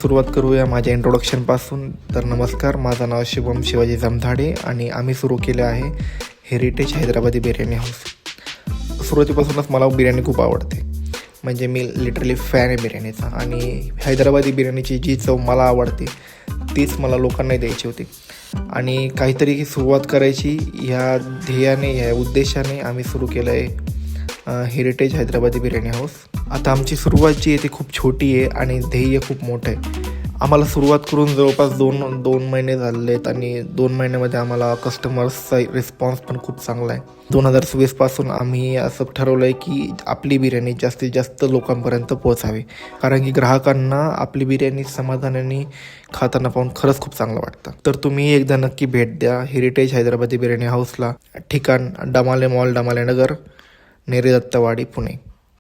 सुरुवात करूया माझ्या इंट्रोडक्शनपासून. तर नमस्कार, माझं नाव शुभम शिवाजी जमधाडे आणि आम्ही सुरू केले आहे हेरिटेज हैदराबादी बिर्याणी हाऊस. सुरुवातीपासूनच मला बिर्याणी खूप आवडते, म्हणजे मी लिटरली फॅन आहे बिर्याणीचा. आणि हैदराबादी बिर्याणीची जी चव मला आवडते तीच मला लोकांनाही द्यायची होती आणि काहीतरी सुरुवात करायची ह्या ध्येयाने, ह्या उद्देशाने आम्ही सुरू केलं आहे हेरिटेज हैदराबादी बिर्याणी हाऊस. आता आमची सुरुवात जी आहे ती खूप छोटी आहे आणि ध्येय खूप मोठं आहे. आम्हाला सुरुवात करून जवळपास दोन महिने झाले आहेत आणि 2 महिन्यामध्ये आम्हाला कस्टमर्सचा रिस्पॉन्स पण खूप चांगला आहे. 2024पासून आम्ही असं ठरवलं आहे की आपली बिर्याणी जास्तीत जास्त लोकांपर्यंत पोहोचावी, कारण की ग्राहकांना आपली बिर्याणी समाधानाने खाताना पाहून खरंच खूप चांगलं वाटतं. तर तुम्ही एकदा नक्की भेट द्या हेरिटेज हैदराबादी बिर्याणी हाऊसला. ठिकाण डमाले मॉल, डमाले नगर, नेरे दत्तवाडी, पुणे.